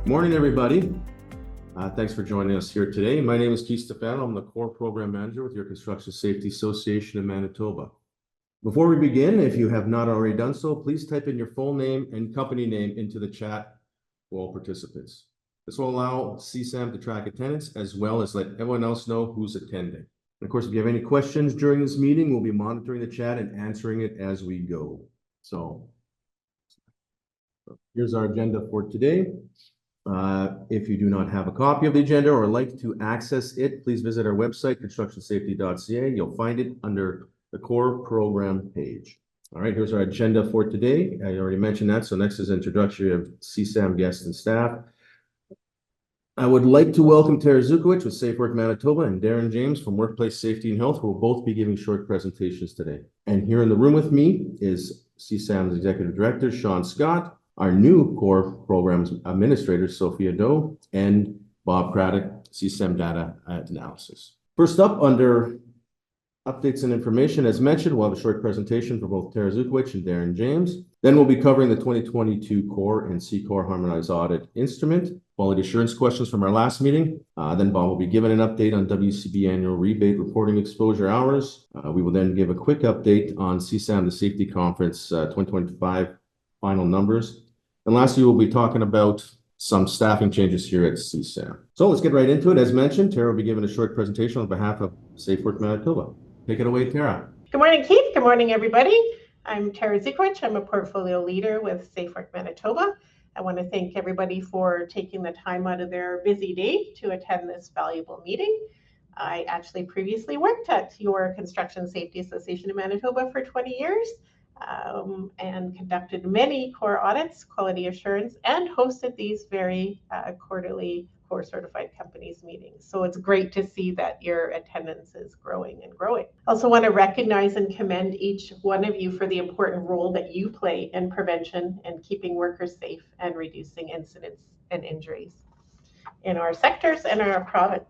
Morning, everybody. Thanks for joining us here today. My name is Keith Stefano. I'm the COR Program Manager with your Construction Safety Association in Manitoba. Before we begin, if you have not already done so, please type in your full name and company name into the chat for all participants. This will allow CSAM to track attendance as well as let everyone else know who's attending. And of course, if you have any questions during this meeting, we'll be monitoring the chat and answering it as we go. So here's our agenda for today. If you do not have a copy of the agenda or like to access it, please visit our website, constructionsafety.ca. You'll find it under the COR program page. All right, here's our agenda for today. I already mentioned that. So next is introduction of CSAM guests and staff. I would like to welcome Tara Zukowicz with Safe Work Manitoba and Darren James from Workplace Safety and Health, who will both be giving short presentations today. And here in the room with me is CSAM's Executive Director, Sean Scott, our new COR Programs Administrator, Sophia Doe, and Bob Craddock, CSAM Data Analysis. First up, under updates and information, as mentioned, we'll have a short presentation for both Tara Zukowicz and Darren James. Then we'll be covering the 2022 COR and SECOR Harmonized Audit Instrument, quality assurance questions from our last meeting. Then Bob will be giving an update on WCB annual rebate reporting exposure hours. We will then give a quick update on CSAM The Safety Conference 2025 final numbers. And lastly, we'll be talking about some staffing changes here at CSAM. So let's get right into it. As mentioned, Tara will be giving a short presentation on behalf of Safe Work Manitoba. Take it away, Tara. Good morning, Keith. Good morning, everybody. I'm Tara Zukowicz. I'm a portfolio leader with Safe Work Manitoba. I want to thank everybody for taking the time out of their busy day to attend this valuable meeting. I actually previously worked at your Construction Safety Association in Manitoba for 20 years. And conducted many COR audits, quality assurance, and hosted these very quarterly COR Certified Companies meetings. So it's great to see that your attendance is growing and growing. Also want to recognize and commend each one of you for the important role that you play in prevention and keeping workers safe and reducing incidents and injuries in our sectors and our province.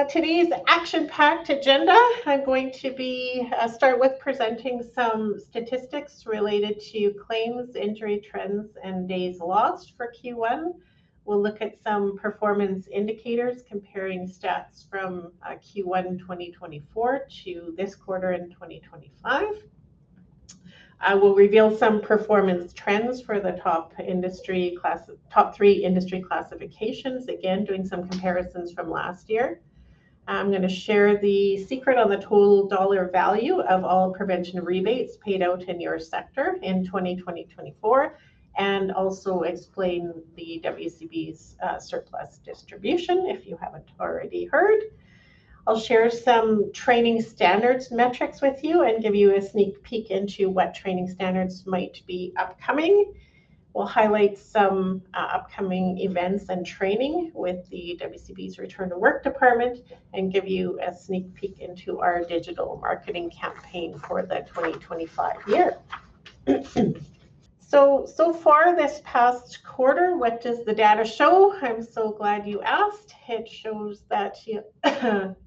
Today's action-packed agenda, I'm going to start with presenting some statistics related to claims, injury trends, and days lost for Q1. We'll look at some performance indicators comparing stats from Q1 2024 to this quarter in 2025. I will reveal some performance trends for the top three industry classifications, again, doing some comparisons from last year. I'm going to share the secret on the total dollar value of all prevention rebates paid out in your sector in 2024, and also explain the WCB's surplus distribution, if you haven't already heard. I'll share some training standards metrics with you and give you a sneak peek into what training standards might be upcoming. We'll highlight some upcoming events and training with the WCB's Return to Work department and give you a sneak peek into our digital marketing campaign for the 2025 year. So far this past quarter, what does the data show? I'm so glad you asked. It shows that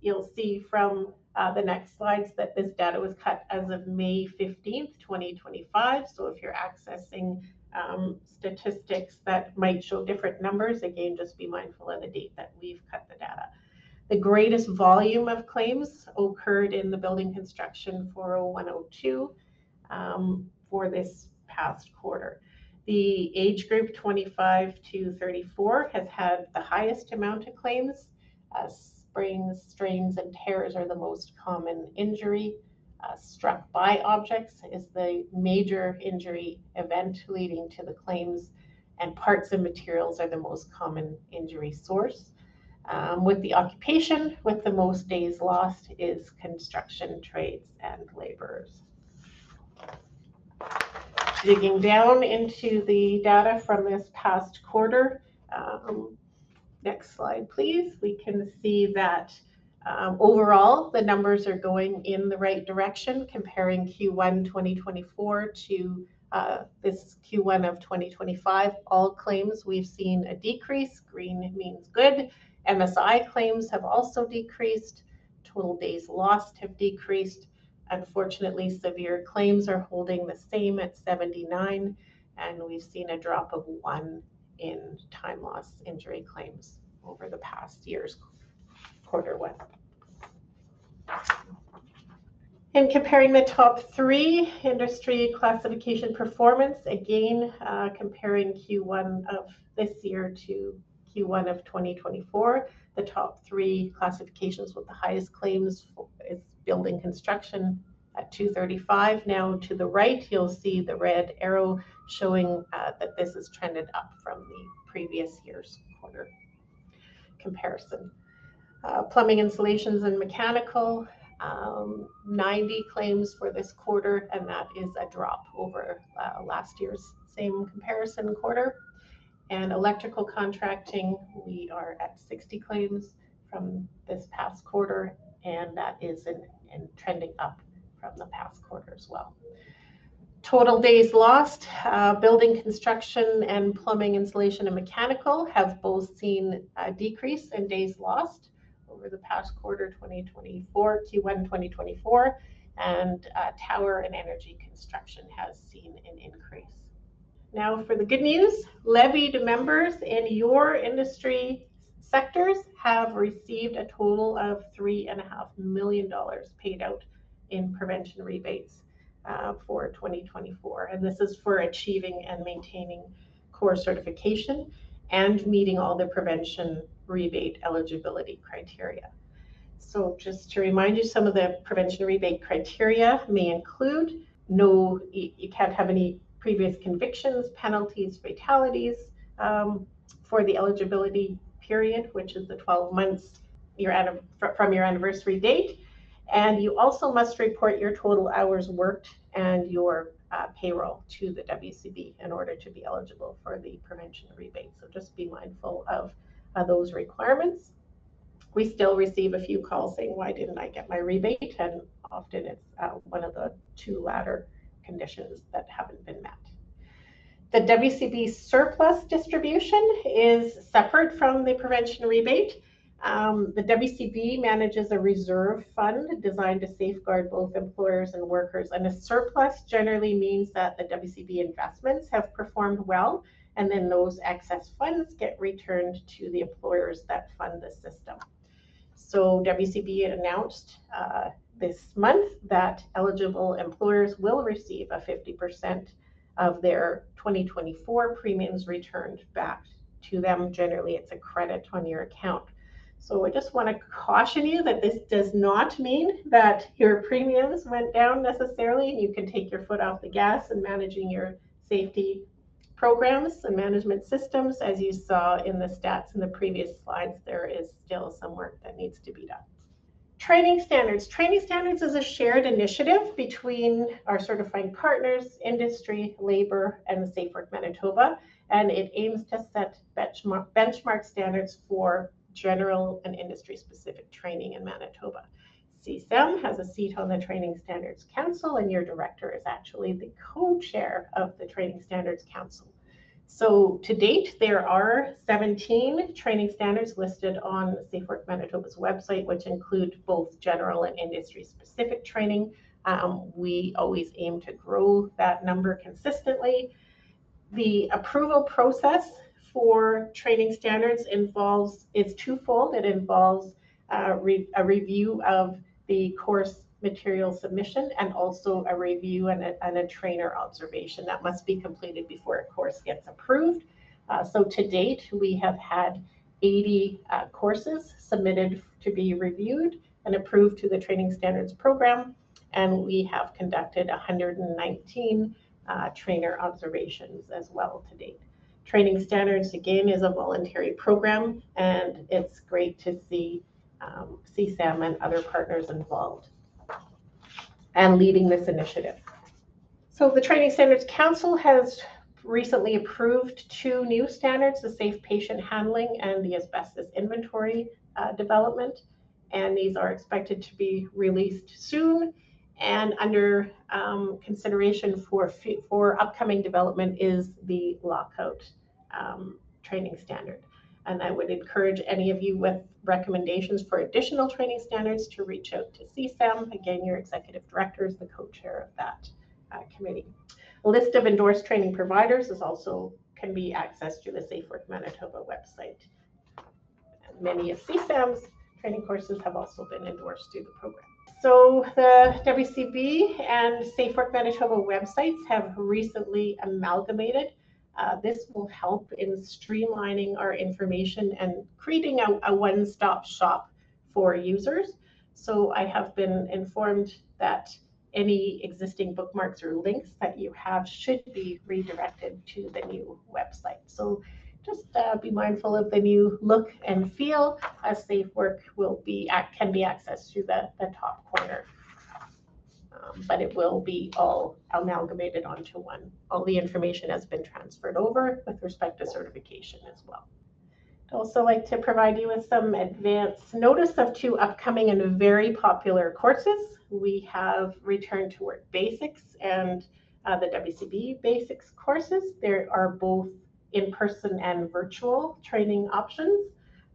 you'll see from the next slides that this data was cut as of May 15th, 2025. So if you're accessing statistics that might show different numbers, again, just be mindful of the date that we've cut the data. The greatest volume of claims occurred in the building construction 40102 for this past quarter. The age group 25 to 34 has had the highest amount of claims. Sprains, strains, and tears are the most common injury. Struck by objects is the major injury event leading to the claims, and parts and materials are the most common injury source. With the occupation with the most days lost is construction trades and laborers. Digging down into the data from this past quarter, next slide please, we can see that overall the numbers are going in the right direction comparing Q1 2024 to this Q1 of 2025. All claims we've seen a decrease. Green means good. MSI claims have also decreased. Total days lost have decreased. Unfortunately, severe claims are holding the same at 79, and we've seen a drop of 1 in time loss injury claims over the past year's Q1. In comparing the top 3 industry classification performance, again, comparing Q1 of this year to Q1 of 2024, the top 3 classifications with the highest claims is building construction at 235. Now to the right, you'll see the red arrow showing that this is trended up from the previous year's quarter comparison. Plumbing, installations, and mechanical, 90 claims for this quarter, and that is a drop over last year's same comparison quarter. And electrical contracting, we are at 60 claims from this past quarter, and that is trending up from the past quarter as well. Total days lost, building construction and plumbing, installation, and mechanical have both seen a decrease in days lost over the past quarter, 2024, Q1 2024, and tower and energy construction has seen an increase. Now for the good news, levied members in your industry sectors have received a total of $3.5 million paid out in prevention rebates for 2024. And this is for achieving and maintaining COR certification and meeting all the prevention rebate eligibility criteria. So just to remind you, some of the prevention rebate criteria may include you can't have any previous convictions, penalties, fatalities for the eligibility period, which is the 12 months from your anniversary date. And you also must report your total hours worked and your payroll to the WCB in order to be eligible for the prevention rebate. So just be mindful of those requirements. We still receive a few calls saying, why didn't I get my rebate? And often it's one of the 2 latter conditions that haven't been met. The WCB surplus distribution is separate from the prevention rebate. The WCB manages a reserve fund designed to safeguard both employers and workers, and a surplus generally means that the WCB investments have performed well, and then those excess funds get returned to the employers that fund the system. So WCB announced this month that eligible employers will receive a 50% of their 2024 premiums returned back to them. Generally, it's a credit on your account. So I just want to caution you that this does not mean that your premiums went down necessarily, and you can take your foot off the gas in managing your safety programs and management systems. As you saw in the stats in the previous slides, there is still some work that needs to be done. Training standards. Training standards is a shared initiative between our certifying partners, industry, labor, and SafeWork Manitoba, and it aims to set benchmark standards for general and industry-specific training in Manitoba. CSAM has a seat on the Training Standards Council, and your director is actually the co-chair of the Training Standards Council. So to date, there are 17 training standards listed on SafeWork Manitoba's website, which include both general and industry-specific training. We always aim to grow that number consistently. The approval process for training standards is twofold. It involves a review of the course material submission and also a review and a trainer observation that must be completed before a course gets approved. So to date, we have had 80 courses submitted to be reviewed and approved to the training standards program, and we have conducted 119 trainer observations as well to date. Training standards, again, is a voluntary program, and it's great to see CSAM and other partners involved and leading this initiative. So the Training Standards Council has recently approved 2 new standards, the safe patient handling and the asbestos inventory development, and these are expected to be released soon. And under consideration for upcoming development is the lockout training standard. And I would encourage any of you with recommendations for additional training standards to reach out to CSAM. Again, your executive director is the co-chair of that committee. A list of endorsed training providers is also can be accessed through the Safe Work Manitoba website. And many of CSAM's training courses have also been endorsed through the program. So the WCB and Safe Work Manitoba websites have recently amalgamated. This will help in streamlining our information and creating a one-stop shop for users. So I have been informed that any existing bookmarks or links that you have should be redirected to the new website. So just be mindful of the new look and feel, as Safe Work can be accessed through the top corner. But it will be all amalgamated onto one. All the information has been transferred over with respect to certification as well. I'd also like to provide you with some advance notice of two upcoming and very popular courses. We have Return to Work Basics and the WCB Basics courses. There are both in-person and virtual training options.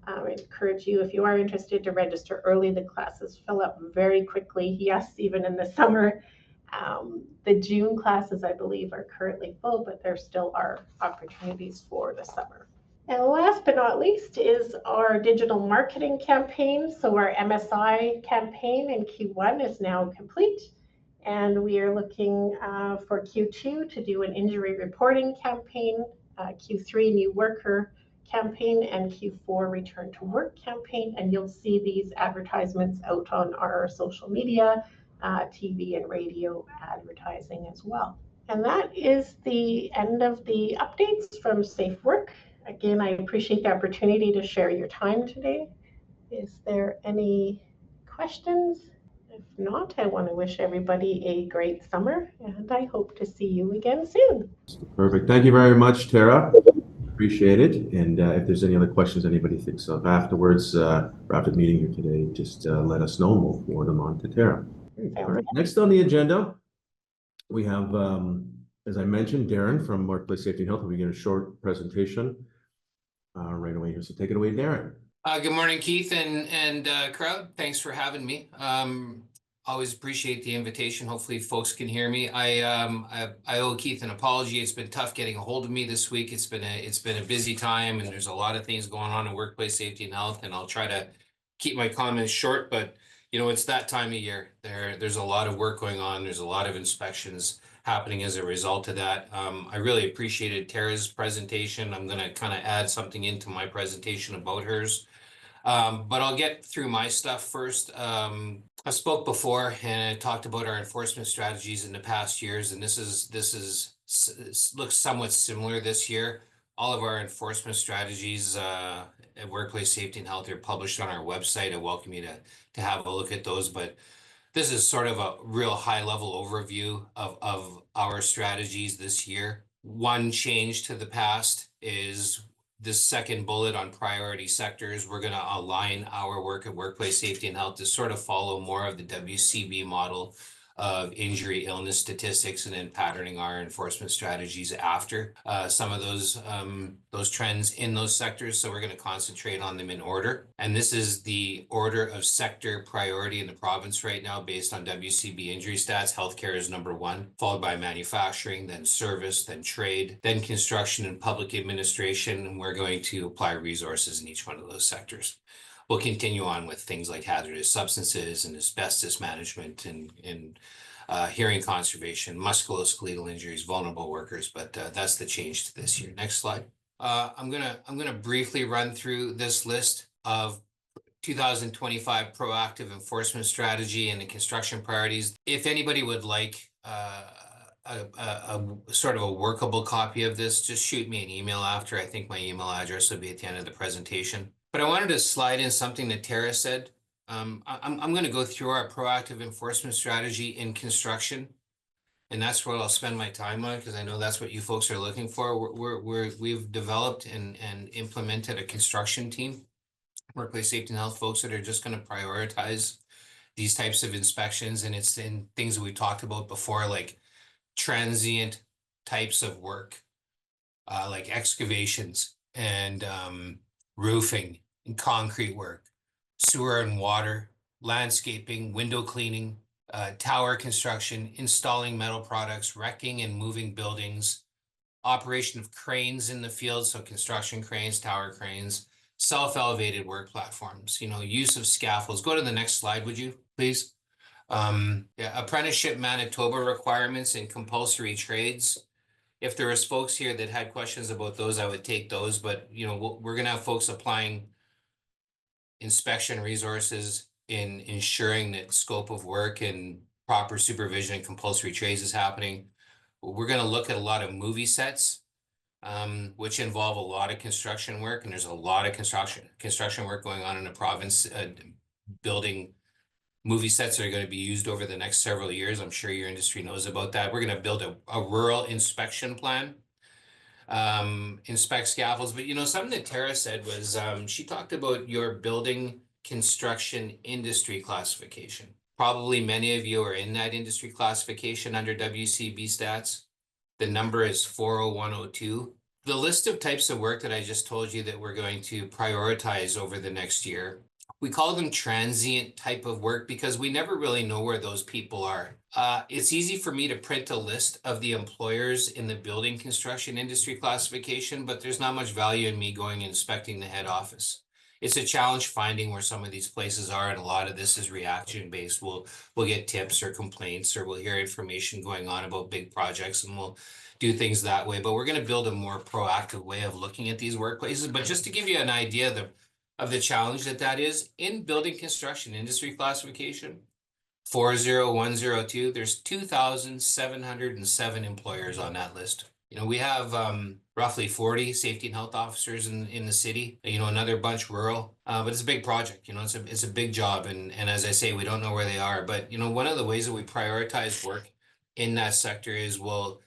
I encourage you, if you are interested, to register early. The classes fill up very quickly. Yes, even in the summer. The June classes, I believe, are currently full, but there still are opportunities for the summer. And last but not least is our digital marketing campaign. So our MSI campaign in Q1 is now complete. And we are looking for Q2 to do an injury reporting campaign, Q3 new worker campaign, and Q4 return to work campaign. And you'll see these advertisements out on our social media, TV and radio advertising as well. And that is the end of the updates from Safe Work. Again, I appreciate the opportunity to share your time today. Is there any questions? If not, I want to wish everybody a great summer, and I hope to see you again soon. Perfect. Thank you very much, Tara. Appreciate it. And if there's any other questions anybody thinks of afterwards, or after the meeting here today, just let us know and we'll forward them on to Tara. All right. Next on the agenda, we have, as I mentioned, Darren from Workplace Safety and Health. We're going to a short presentation right away here. So take it away, Darren. Good morning, Keith and crowd. Thanks for having me. Always appreciate the invitation. Hopefully folks can hear me. I owe Keith an apology. It's been tough getting a hold of me this week. It's been a busy time, and there's a lot of things going on in workplace safety and health, and I'll try to keep my comments short, but you know, it's that time of year. There's a lot of work going on. There's a lot of inspections happening as a result of that. I really appreciated Tara's presentation. I'm going to kind of add something into my presentation about hers. But I'll get through my stuff first. I spoke before and I talked about our enforcement strategies in the past years, and this looks somewhat similar this year. All of our enforcement strategies at Workplace Safety and Health are published on our website. I welcome you to have a look at those, but this is sort of a real high-level overview of our strategies this year. One change to the past is this second bullet on priority sectors. We're going to align our work at Workplace Safety and Health to sort of follow more of the WCB model of injury, illness statistics, and then patterning our enforcement strategies after some of those trends in those sectors. So we're going to concentrate on them in order. And this is the order of sector priority in the province right now based on WCB injury stats. Healthcare is number one, followed by manufacturing, then service, then trade, then construction and public administration. And we're going to apply resources in each one of those sectors. We'll continue on with things like hazardous substances and asbestos management and hearing conservation, musculoskeletal injuries, vulnerable workers, but that's the change to this year. Next slide. I'm gonna briefly run through this list of 2025 proactive enforcement strategy and the construction priorities. If anybody would like a sort of a workable copy of this, just shoot me an email after. I think my email address will be at the end of the presentation. But I wanted to slide in something that Tara said. I'm going to go through our proactive enforcement strategy in construction, and that's what I'll spend my time on because I know that's what you folks are looking for. We've developed and implemented a construction team, workplace safety and health folks that are just going to prioritize these types of inspections, and it's in things that we talked about before, like transient types of work, like excavations and roofing and concrete work, sewer and water, landscaping, window cleaning, tower construction, installing metal products, wrecking and moving buildings, operation of cranes in the field, so construction cranes, tower cranes, self-elevated work platforms, use of scaffolds. Go to the next slide, would you, please? Yeah, apprenticeship Manitoba requirements and compulsory trades. If there was folks here that had questions about those, I would take those, but we're gonna have folks applying inspection resources in ensuring that scope of work and proper supervision and compulsory trades is happening. We're gonna look at a lot of movie sets, which involve a lot of construction work, and there's a lot of construction work going on in the province, building movie sets that are going to be used over the next several years. I'm sure your industry knows about that. We're going to build a rural inspection plan, inspect scaffolds. But something that Tara said was she talked about your building construction industry classification. Probably many of you are in that industry classification under WCB stats. The number is 40102. The list of types of work that I just told you that we're going to prioritize over the next year, we call them transient type of work because we never really know where those people are. It's easy for me to print a list of the employers in the building construction industry classification, but there's not much value in me going and inspecting the head office. It's a challenge finding where some of these places are, and a lot of this is reaction based. We'll get tips or complaints, or we'll hear information going on about big projects, and we'll do things that way. But we're going to build a more proactive way of looking at these workplaces. But just to give you an idea of the challenge that is in building construction industry classification, 40102, there's 2,707 employers on that list. We have roughly 40 safety and health officers in the city, another bunch rural, but it's a big project, it's a big job. And as I say, we don't know where they are, but one of the ways that we prioritize work in that sector is we'll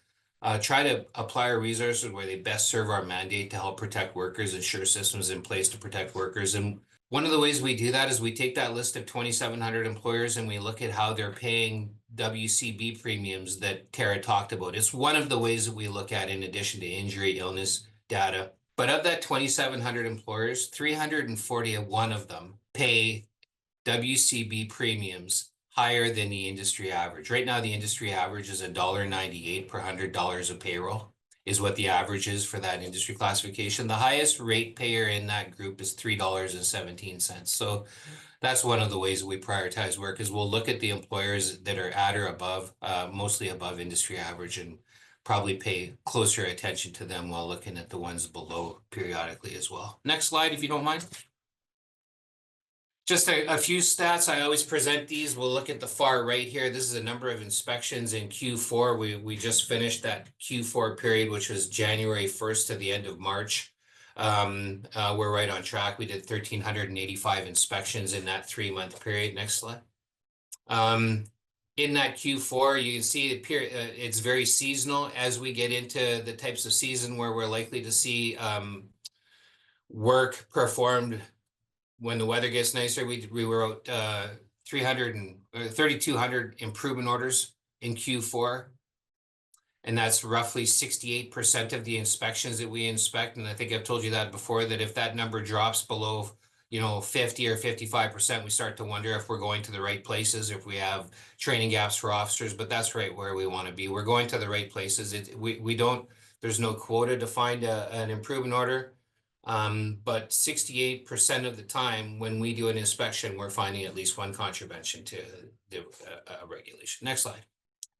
try to apply our resources where they best serve our mandate to help protect workers, ensure systems in place to protect workers. And one of the ways we do that is we take that list of 2,700 employers and we look at how they're paying WCB premiums that Tara talked about. It's one of the ways that we look at in addition to injury, illness data. But of that 2,700 employers, 341 of them pay WCB premiums higher than the industry average. Right now, the industry average is $1.98 per $100 of payroll is what the average is for that industry classification. The highest rate payer in that group is $3.17. So that's one of the ways that we prioritize work is we'll look at the employers that are at or above, mostly above industry average, and probably pay closer attention to them while looking at the ones below periodically as well. Next slide, if you don't mind. Just a few stats. I always present these. We'll look at the far right here. This is a number of inspections in Q4. We just finished that Q4 period, which was January 1st to the end of March. We're right on track. We did 1,385 inspections in that 3-month period. Next slide. In that Q4, you can see it's very seasonal as we get into the types of season where we're likely to see work performed. When the weather gets nicer, we wrote 3,200 improvement orders in Q4. And that's roughly 68% of the inspections that we inspect. And I think I've told you that before, that if that number drops below, 50 or 55%, we start to wonder if we're going to the right places, if we have training gaps for officers, but that's right where we want to be. We're going to the right places. There's no quota to find an improvement order. But 68% of the time when we do an inspection, we're finding at least one contravention to the regulation. Next slide.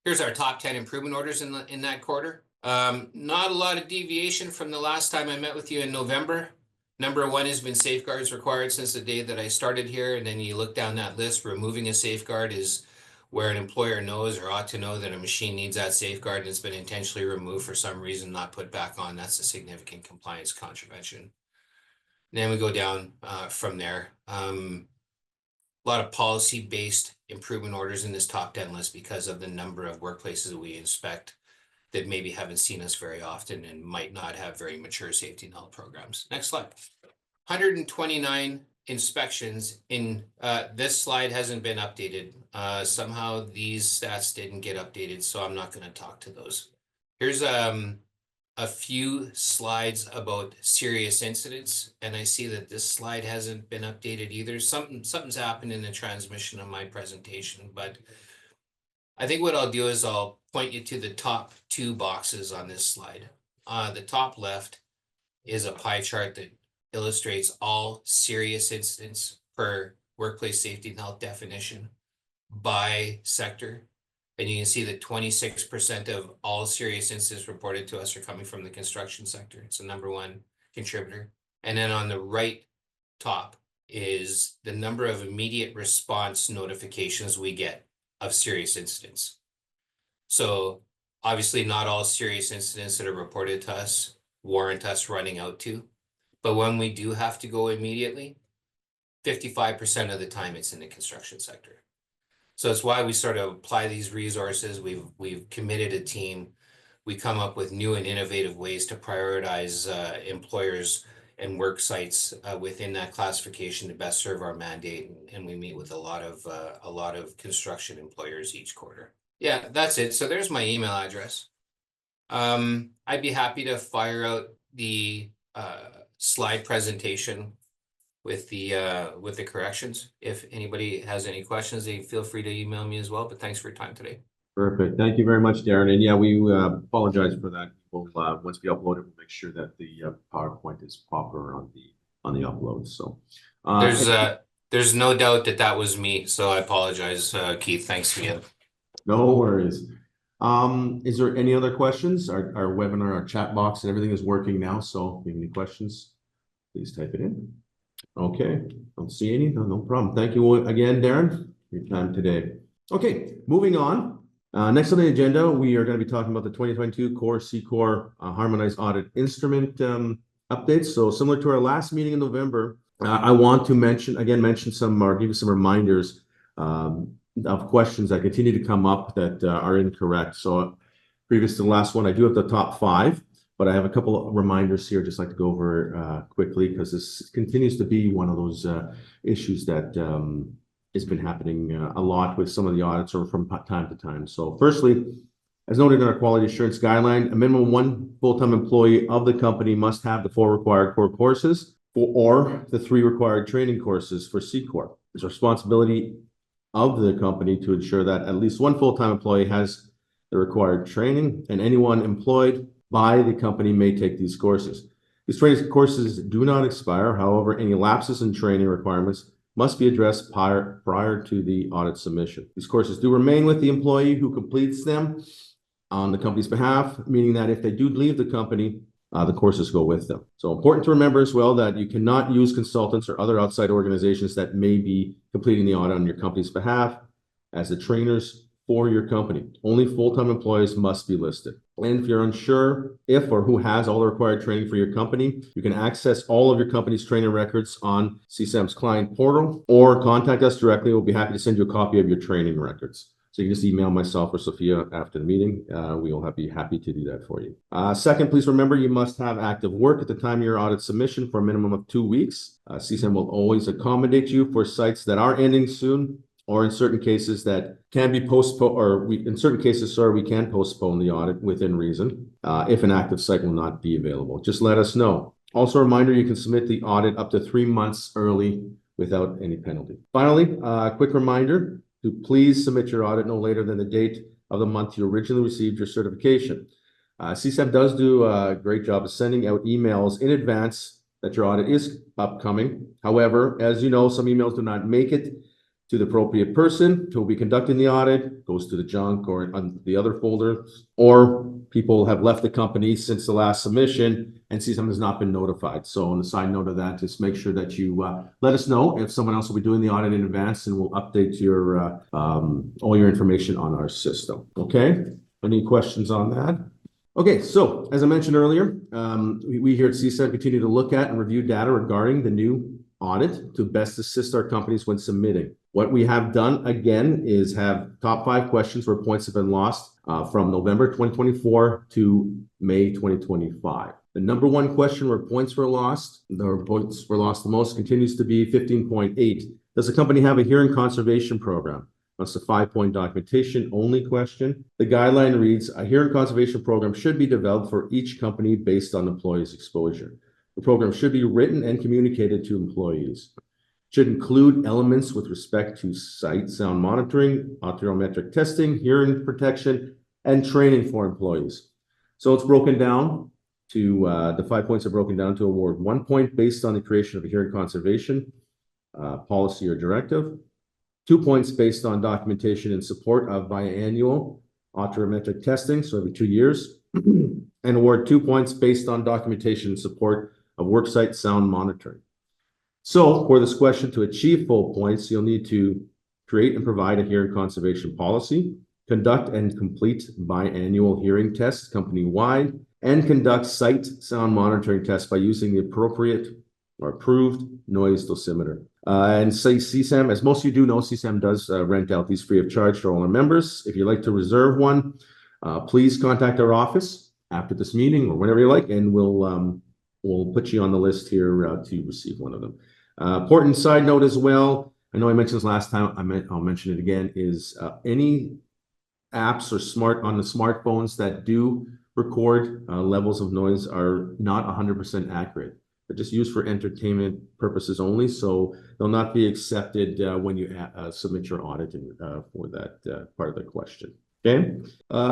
Here's our top 10 improvement orders in that quarter. Not a lot of deviation from the last time I met with you in November. Number one has been safeguards required since the day that I started here. And then you look down that list, removing a safeguard is where an employer knows or ought to know that a machine needs that safeguard and it's been intentionally removed for some reason, not put back on. That's a significant compliance contravention. And then we go down from there. A lot of policy-based improvement orders in this top 10 list because of the number of workplaces that we inspect that maybe haven't seen us very often and might not have very mature safety and health programs. Next slide. 129 inspections in this slide hasn't been updated. Somehow these stats didn't get updated, so I'm not going to talk to those. Here's a few slides about serious incidents, and I see that this slide hasn't been updated either. Something's happened in the transmission of my presentation, but I think what I'll do is I'll point you to the top 2 boxes on this slide. the top left is a pie chart that illustrates all serious incidents per workplace safety and health definition by sector. And you can see that 26% of all serious incidents reported to us are coming from the construction sector. It's the #1 contributor. And then on the right top is the number of immediate response notifications we get of serious incidents. So obviously not all serious incidents that are reported to us warrant us running out to, but when we do have to go immediately, 55% of the time it's in the construction sector. So that's why we sort of apply these resources. We've committed a team. We come up with new and innovative ways to prioritize employers and work sites within that classification to best serve our mandate. And we meet with a lot of construction employers each quarter. Yeah, that's it. So there's my email address. I'd be happy to fire out the slide presentation with the corrections. If anybody has any questions, they feel free to email me as well. But thanks for your time today. Perfect. Thank you very much, Darren. And yeah, we apologize for that. We'll once we upload it, we'll make sure that the PowerPoint is proper on the upload. So there's no doubt that was me. So I apologize, Keith. Thanks again. No worries. Is there any other questions? Our webinar, our chat box and everything is working now. So if you have any questions, please type it in. Okay, don't see any. No problem. Thank you again, Darren, for your time today. Okay, moving on. Next on the agenda, we are going to be talking about the 2022 COR SECOR Harmonized Audit Instrument updates. So similar to our last meeting in November, I want to mention some or give you some reminders of questions that continue to come up that are incorrect. So previous to the last one, I do have the top 5. But I have a couple of reminders here, just like to go over quickly, because this continues to be one of those issues that has been happening a lot with some of the audits or from time to time. So firstly, as noted in our quality assurance guideline, a minimum 1 full-time employee of the company must have the 4 required core courses or the 3 required training courses for SECOR. It's a responsibility of the company to ensure that at least 1 full-time employee has the required training, and anyone employed by the company may take these courses. These training courses do not expire. However, any lapses in training requirements must be addressed prior to the audit submission. These courses do remain with the employee who completes them on the company's behalf, meaning that if they do leave the company, the courses go with them. So important to remember as well that you cannot use consultants or other outside organizations that may be completing the audit on your company's behalf as the trainers for your company. Only full-time employees must be listed. And if you're unsure if or who has all the required training for your company, you can access all of your company's training records on CSAM's client portal or contact us directly. We'll be happy to send you a copy of your training records. So you can just email myself or Sophia after the meeting. We will be happy to do that for you. Second, please remember you must have active work at the time of your audit submission for a minimum of 2 weeks. CSAM will always accommodate you for sites that are ending soon, or in certain cases that can be postponed, or in certain cases, we can postpone the audit within reason if an active site will not be available. Just let us know. Also a reminder, you can submit the audit up to 3 months early without any penalty. Finally, a quick reminder to please submit your audit no later than the date of the month you originally received your certification. CSAM does do a great job of sending out emails in advance that your audit is upcoming. However, as you know, some emails do not make it to the appropriate person who will be conducting the audit, goes to the junk or on the other folder, or people have left the company since the last submission and CSAM has not been notified. So on the side note of that, just make sure that you let us know if someone else will be doing the audit in advance, and we'll update your all your information on our system. Okay, any questions on that? Okay, so as I mentioned earlier, we here at CSAM continue to look at and review data regarding the new audit to best assist our companies when submitting. What we have done again is have top 5 questions where points have been lost from November 2024 to May 2025. The number 1 question where points were lost, the most, continues to be 15.8. Does the company have a hearing conservation program? That's a 5-point documentation only question. The guideline reads, a hearing conservation program should be developed for each company based on employees' exposure. The program should be written and communicated to employees. Should include elements with respect to site sound monitoring, audiometric testing, hearing protection, and training for employees. So it's broken down the 5 points are broken down to award 1 point based on the creation of a hearing conservation policy or directive, 2 points based on documentation in support of biannual audiometric testing, so every 2 years, and award 2 points based on documentation in support of worksite sound monitoring. So for this question, to achieve full points, you'll need to create and provide a hearing conservation policy, conduct and complete biannual hearing tests company-wide, and conduct site sound monitoring tests by using the appropriate or approved noise dosimeter. And say CSAM, as most of you do know, CSAM does rent out these free of charge to all our members. If you'd like to reserve one, please contact our office after this meeting or whenever you like, and we'll put you on the list here to receive one of them. Important side note as well, I know I mentioned this last time, I'll mention it again, is any apps or on the smartphones that do record levels of noise are not 100% accurate. They're just used for entertainment purposes only, so they'll not be accepted when you submit your audit for that part of the question. Okay.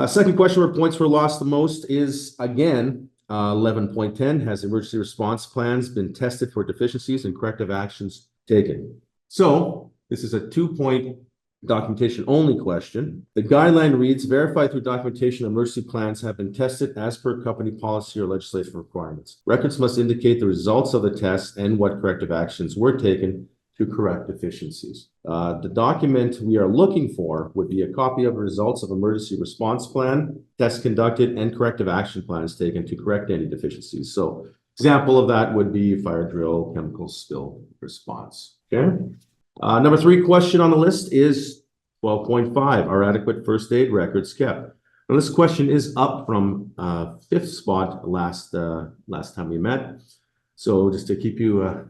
Second question where points were lost the most is, again, 11.10, has emergency response plans been tested for deficiencies and corrective actions taken? So this is a 2-point documentation only question. The guideline reads, verified through documentation emergency plans have been tested as per company policy or legislative requirements. Records must indicate the results of the test and what corrective actions were taken to correct deficiencies. The document we are looking for would be a copy of the results of emergency response plan, tests conducted, and corrective action plans taken to correct any deficiencies. So example of that would be fire drill, chemical spill response. Okay. Number 3 question on the list is 12.5. Are adequate first aid records kept? Now, this question is up from 5th spot last time we met. So just to keep you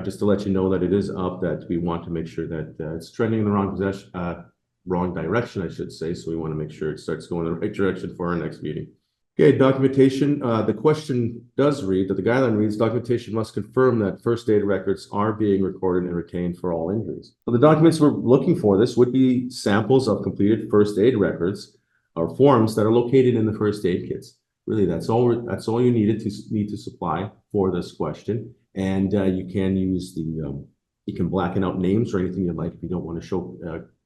just to let you know that it is up, that we want to make sure that it's trending in the wrong direction, I should say. So we want to make sure it starts going in the right direction for our next meeting. Okay, documentation. The question does read that the guideline reads, documentation must confirm that first aid records are being recorded and retained for all injuries. So the documents we're looking for, this would be samples of completed first aid records or forms that are located in the first aid kits. Really, that's all you need to supply for this question. And you can use you can blacken out names or anything you'd like if you don't want to show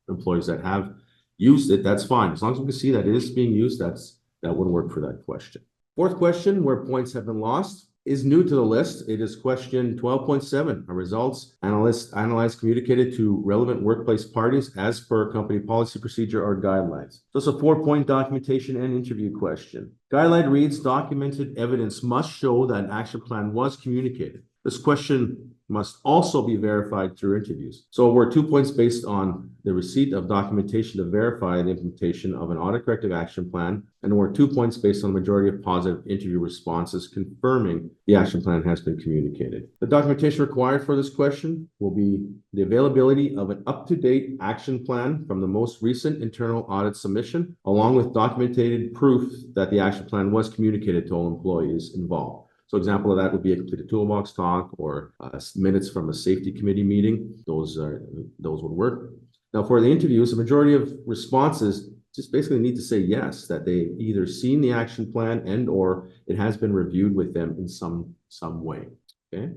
employees that have used it. That's fine. As long as we can see that it is being used, that would work for that question. 4th question, where points have been lost, is new to the list. It is question 12.7. Are results analyzed communicated to relevant workplace parties as per company policy, procedure, or guidelines? So it's a 4-point documentation and interview question. Guideline reads, documented evidence must show that an action plan was communicated. This question must also be verified through interviews. So we're 2 points based on the receipt of documentation to verify the implementation of an audit corrective action plan, and we're 2 points based on the majority of positive interview responses confirming the action plan has been communicated. The documentation required for this question will be the availability of an up-to-date action plan from the most recent internal audit submission, along with documented proof that the action plan was communicated to all employees involved. So example of that would be a completed toolbox talk or minutes from a safety committee meeting. Those would work. Now for the interviews, the majority of responses just basically need to say yes, that they either seen the action plan and or it has been reviewed with them in some way. Okay.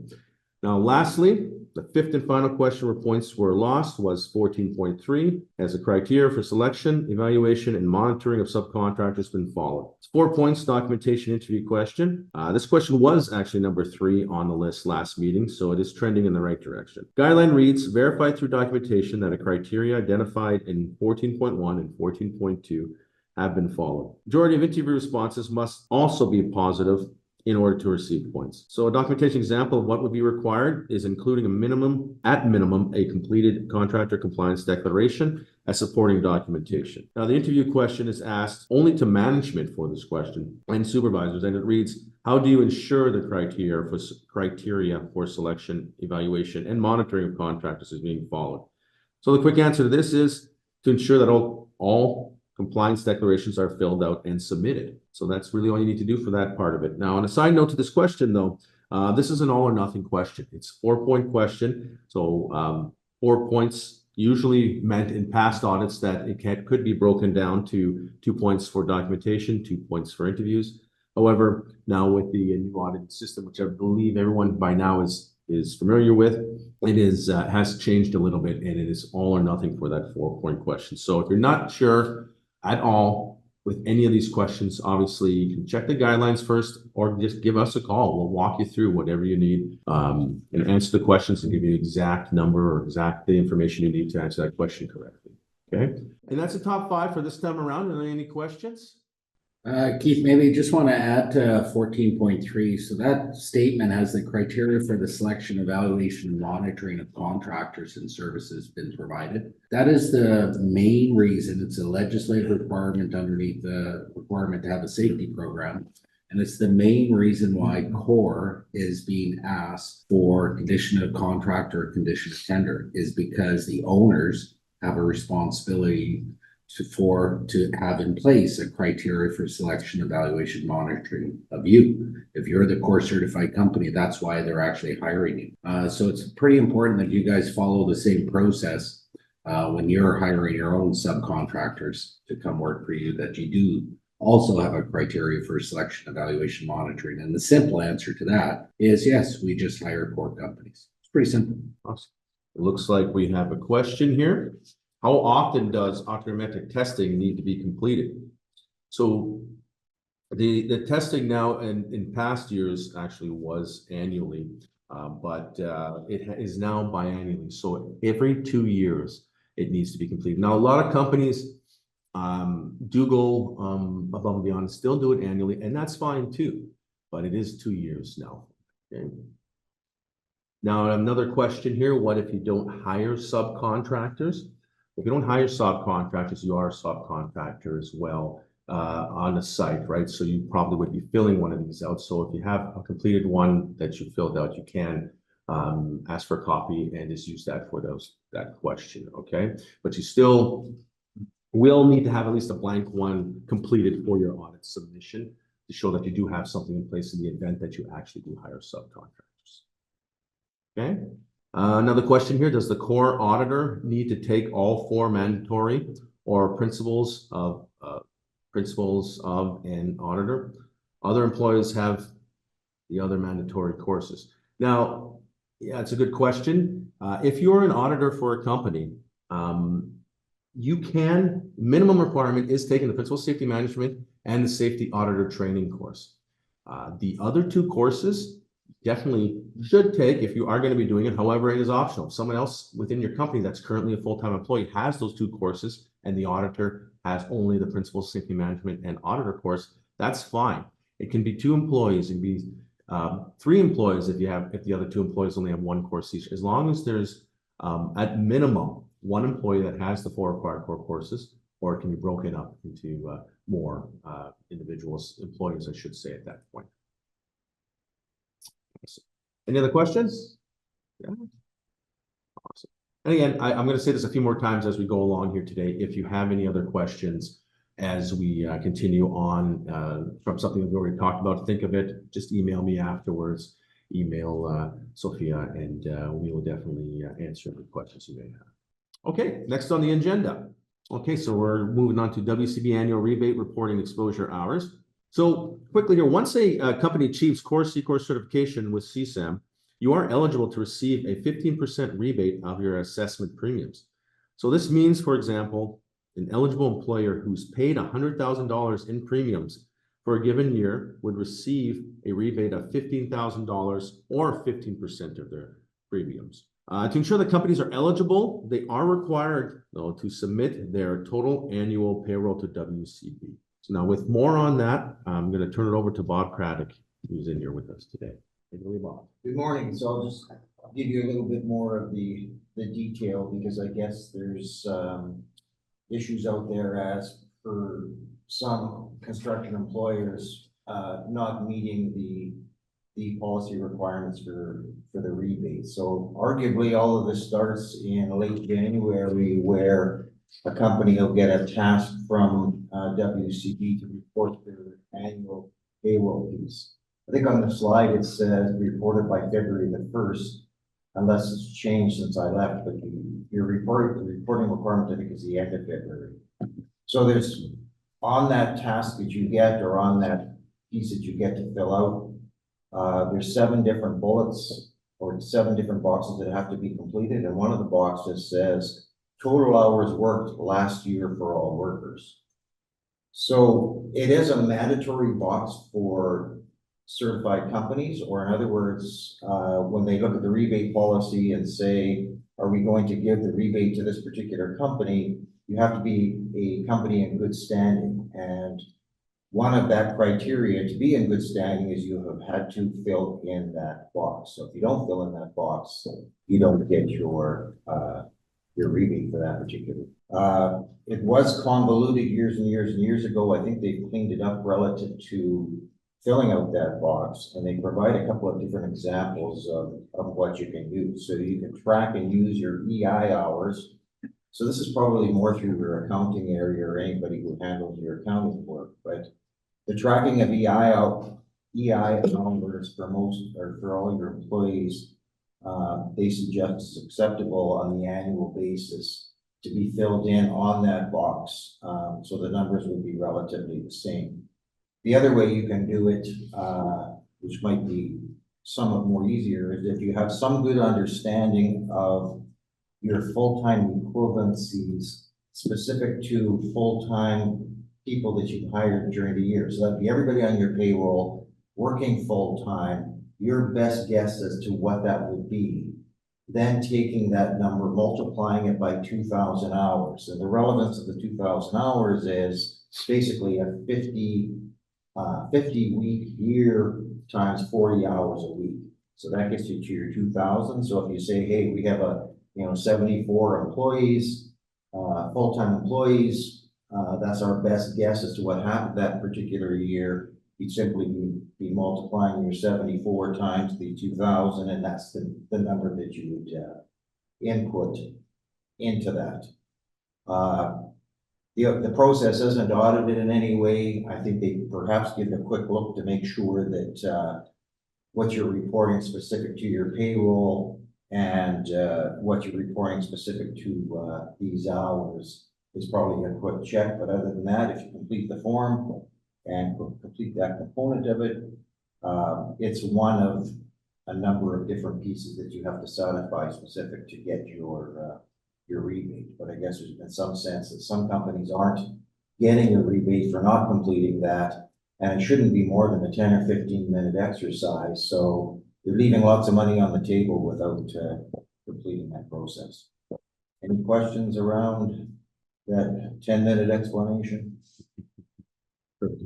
Now lastly, the 5th and final question where points were lost was 14.3. Has the criteria for selection, evaluation, and monitoring of subcontractors been followed? It's 4 points documentation interview question. This question was actually number 3 on the list last meeting, so it is trending in the right direction. Guideline reads, verified through documentation that a criteria identified in 14.1 and 14.2 have been followed. Majority of interview responses must also be positive in order to receive points. So a documentation example of what would be required is including at minimum, a completed contractor compliance declaration as supporting documentation. Now the interview question is asked only to management for this question and supervisors, and it reads, how do you ensure the criteria for selection, evaluation, and monitoring of contractors is being followed? So the quick answer to this is to ensure that all compliance declarations are filled out and submitted. So that's really all you need to do for that part of it. Now, on a side note to this question, though, this is an all or nothing question. It's a 4-point question. So 4 points usually meant in past audits that could be broken down to 2 points for documentation, 2 points for interviews. However, now with the new audit system, which I believe everyone by now is familiar with, it has changed a little bit, and it is all or nothing for that 4-point question. So if you're not sure at all with any of these questions, obviously you can check the guidelines first, or just give us a call. We'll walk you through whatever you need, and answer the questions and give you the exact number or exact the information you need to answer that question correctly. Okay, and that's the top 5 for this time around. Are there any questions? Keith, maybe just want to add to 14.3. So that statement has the criteria for the selection, evaluation, and monitoring of contractors and services been provided. That is the main reason. It's a legislative requirement underneath the requirement to have a safety program. And it's the main reason why COR is being asked for condition of contract or condition of tender, is because the owners have a responsibility to have in place a criteria for selection, evaluation, monitoring of you. If you're the COR certified company, that's why they're actually hiring you. So it's pretty important that you guys follow the same process when you're hiring your own subcontractors to come work for you, that you do also have a criteria for selection, evaluation, monitoring. And the simple answer to that is yes, we just hire COR companies. It's pretty simple. Awesome. It looks like we have a question here. How often does oculometric testing need to be completed? So the testing now in past years actually was annually, but it is now biannually. So every 2 years it needs to be completed. Now, a lot of companies do go above and beyond, still do it annually, and that's fine too, but it is 2 years now. Okay. Now, another question here, what if you don't hire subcontractors? If you don't hire subcontractors, you are a subcontractor as well on the site, right? So you probably would be filling one of these out. So if you have a completed one that you filled out, you can ask for a copy and just use that for that question, okay? But you still will need to have at least a blank one completed for your audit submission to show that you do have something in place in the event that you actually do hire subcontractors, okay? Another question here, does the COR auditor need to take all 4 mandatory or principles of an auditor? Other employees have the other mandatory courses. Now, yeah, it's a good question. If you're an auditor for a company, minimum requirement is taking the Principles of Safety Management and the Safety Auditor Training course. The other 2 courses definitely should take if you are going to be doing it. However, it is optional. If someone else within your company that's currently a full-time employee has those 2 courses and the auditor has only the Principles of Safety Management and Auditor course, that's fine. It can be 2 employees, it can be 3 employees if the other 2 employees only have 1 course each, as long as there's at minimum 1 employee that has the 4 required core courses, or it can be broken up into more employees, I should say, at that point. Any other questions? Yeah. Awesome. And again, I'm going to say this a few more times as we go along here today. If you have any other questions as we continue on from something that we already talked about, think of it, just email me afterwards, email Sophia, and we will definitely answer the questions you may have. Okay, next on the agenda. Okay, so we're moving on to WCB annual rebate reporting exposure hours. So quickly here, once a company achieves COR certification with CSAM, you are eligible to receive a 15% rebate of your assessment premiums. So this means, for example, an eligible employer who's paid $100,000 in premiums for a given year would receive a rebate of $15,000 or 15% of their premiums. To ensure that companies are eligible, they are required, though, to submit their total annual payroll to WCB. So now with more on that, I'm going to turn it over to Bob Craddock, who's in here with us today. Take it away, Bob. Good morning. So I'll just give you a little bit more of the detail, because I guess there's issues out there as for some construction employers not meeting the policy requirements for the rebate. So arguably all of this starts in late January, where a company will get a task from WCB to report their annual payroll piece. I think on the slide it says reported by February the 1st. unless it's changed since I left, but the reporting requirement, I think, is the end of February. So there's, on that task that you get, or on that piece that you get to fill out, there's 7 different bullets or 7 different boxes that have to be completed, and one of the boxes says total hours worked last year for all workers. So it is a mandatory box for certified companies, or in other words, when they look at the rebate policy and say, are we going to give the rebate to this particular company? You have to be a company in good standing. And one of that criteria to be in good standing is you have had to fill in that box. So if you don't fill in that box, you don't get your rebate for that particular. It was convoluted years and years and years ago. I think they cleaned it up relative to filling out that box, and they provide a couple of different examples of what you can use. So you can track and use your EI hours. So this is probably more through your accounting area or anybody who handles your accounting work, but the tracking of EI hours for most, or for all your employees, they suggest it's acceptable on the annual basis to be filled in on that box. So the numbers would be relatively the same. The other way you can do it, which might be somewhat more easier, is if you have some good understanding of your full-time equivalencies specific to full-time people that you've hired during the year. So that'd be everybody on your payroll working full-time, your best guess as to what that would be. Then taking that number, multiplying it by 2,000 hours. And the relevance of the 2,000 hours is basically a 50-week year times 40 hours a week. So that gets you to your 2,000. So if you say, hey, we have 74 employees, full-time employees, that's our best guess as to what happened that particular year. You'd simply be multiplying your 74 times the 2,000, and that's the number that you would input into that. The process isn't audited in any way. I think they perhaps give a quick look to make sure that what you're reporting specific to your payroll and what you're reporting specific to these hours is probably a quick check. But other than that, if you complete the form and complete that component of it, it's one of a number of different pieces that you have to satisfy specific to get your rebate. But I guess there's been some sense that some companies aren't getting a rebate for not completing that, and it shouldn't be more than a 10 or 15-minute exercise. So you're leaving lots of money on the table without completing that process. Any questions around that 10-minute explanation?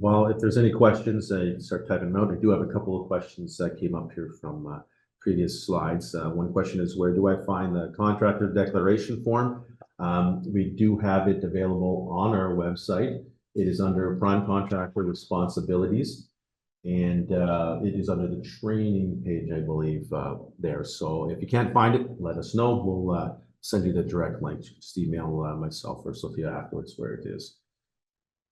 Well, if there's any questions, start typing them out. I do have a couple of questions that came up here from previous slides. One question is, where do I find the contractor declaration form? We do have it available on our website. It is under prime contractor responsibilities, and it is under the training page, I believe, there. So if you can't find it, let us know. We'll send you the direct link. Just email myself or Sophia afterwards where it is.